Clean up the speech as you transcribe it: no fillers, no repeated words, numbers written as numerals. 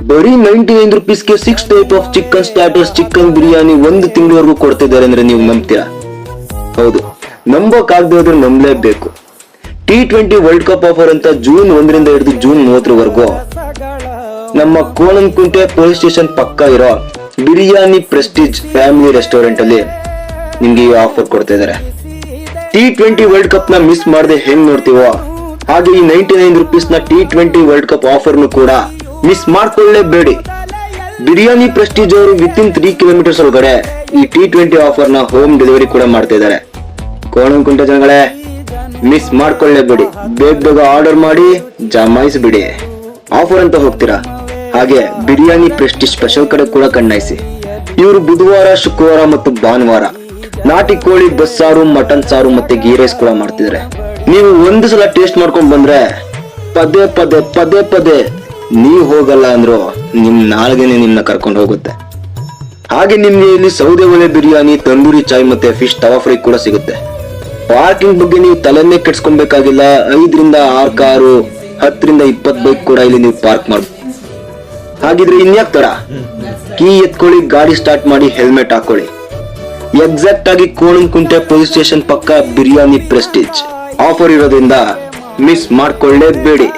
ಬರೀ 99 rupeesಗೆ 6 type of chicken starters chicken biryani 1 ತಿಂಗಳವರೆಗೂ ಕೊಡ್ತಿದ್ದಾರೆ ಅಂದ್ರೆ ನೀವು ನಂಬ್ತೀರಾ? ಹೌದು, ನಂಬೋಕಾಗದೆ ಹೋದ್ರೆ ನಂಬಲೇಬೇಕು. T20 ವರ್ಲ್ಡ್ ಕಪ್ ಆಫರ್ ಅಂತ ಜೂನ್ 1ರಿಂದ ಹಿಡಿದು ಜೂನ್ 30ರವರೆಗೂ ನಮ್ಮ ಕೋಣನಕುಂಟೆ ಪೊಲೀಸ್ ಸ್ಟೇಷನ್ ಪಕ್ಕ ಇರೋ ಬಿರಿಯಾನಿ ಪ್ರೆಸ್ಟೀಜ್ ಫ್ಯಾಮಿಲಿ ರೆಸ್ಟೋರೆಂಟ್ ಅಲ್ಲಿ ನಿಮ್ಗೆ ಈ ಆಫರ್ ಕೊಡ್ತಾ ಇದಾರೆ. T20 ವರ್ಲ್ಡ್ ಕಪ್ ನ ಮಿಸ್ ಮಾಡದೆ ಹೆಂಗ್ ನೋಡ್ತೀವೋ ಹಾಗೆ ಈ 99 rupees ನ T20 ವರ್ಲ್ಡ್ ಕಪ್ ಆಫರ್ ಕೂಡ ಮಿಸ್ ಮಾಡ್ಕೊಳ್ಳೇಬೇಡಿ. ಬಿರಿಯಾನಿ ಪ್ರೆಸ್ಟೀಜ್ ಅವರು ವಿತಿನ್ 3 ಕಿಲೋಮೀಟರ್ಸ್ ಒಳಗಡೆ ಈ T20 ಆಫರ್ ನ ಹೋಮ್ ಡೆಲಿವರಿ ಕೂಡ ಮಾಡ್ತಾ ಇದ್ದಾರೆ. ಕೋಣನಕುಂಟೆ ಜನಗಳೇ, ಮಿಸ್ ಮಾಡ್ಕೊಳ್ಳೇಬೇಡಿ. ಬೇಗ ಆರ್ಡರ್ ಮಾಡಿ ಜಮಾಯಿಸ್ಬಿಡಿ. ಆಫರ್ ಅಂತ ಹೋಗ್ತೀರಾ, ಹಾಗೆ ಬಿರಿಯಾನಿ ಪ್ರೆಸ್ಟೀಜ್ ಸ್ಪೆಷಲ್ ಕಡೆ ಕೂಡ ಕಣ್ಣಾಯಿಸಿ. ಇವರು ಬುಧವಾರ, ಶುಕ್ರವಾರ ಮತ್ತು ಭಾನುವಾರ ನಾಟಿ ಕೋಳಿ ಬಸ್ಸಾರು, ಮಟನ್ ಸಾರು ಮತ್ತೆ ಗೀ ರೈಸ್ ಕೂಡ ಮಾಡ್ತಿದ್ದಾರೆ. ನೀವು ಒಂದು ಸಲ ಟೇಸ್ಟ್ ಮಾಡ್ಕೊಂಡ್ ಬಂದ್ರೆ ಪದೇ ಪದೇ ಪದೇ ಪದೇ ನೀವು ಹೋಗಲ್ಲ ಅಂದ್ರು ನಿಮ್ ನಾಲ್ಗೆನೆ ನಿಮ್ನ ಕರ್ಕೊಂಡು ಹೋಗುತ್ತೆ. ಹಾಗೆ ನಿಮ್ಗೆ ಇಲ್ಲಿ ಸೌದೆ ಒಲೆ ಬಿರಿಯಾನಿ, ತಂದೂರಿ ಚಾಯ್ ಮತ್ತೆ ಫಿಶ್ ತವಾ ಫ್ರೈ ಕೂಡ ಸಿಗುತ್ತೆ. ಪಾರ್ಕಿಂಗ್ ಬಗ್ಗೆ ನೀವು ತಲೆನೇ ಕೆಡ್ಸ್ಕೊಬೇಕಾಗಿಲ್ಲ. 5 ರಿಂದ 6 ಕಾರು, 10 ರಿಂದ 20 ಬೈಕ್ ಕೂಡ ಇಲ್ಲಿ ನೀವು ಪಾರ್ಕ್ ಮಾಡ್ಬೋದು. ಹಾಗಿದ್ರೆ ಇನ್ಯಾಕ್ ತರ, ಕೀ ಎತ್ಕೊಳ್ಳಿ, ಗಾಡಿ ಸ್ಟಾರ್ಟ್ ಮಾಡಿ, ಹೆಲ್ಮೆಟ್ ಹಾಕೊಳ್ಳಿ. ಎಕ್ಸಾಕ್ಟ್ ಆಗಿ ಕೋಣನಕುಂಟೆ ಪೊಲೀಸ್ ಸ್ಟೇಷನ್ ಪಕ್ಕ ಬಿರಿಯಾನಿ ಪ್ರೆಸ್ಟೀಜ್ ಆಫರ್ ಇರೋದ್ರಿಂದ ಮಿಸ್ ಮಾಡ್ಕೊಳ್ಳೇಬೇಡಿ.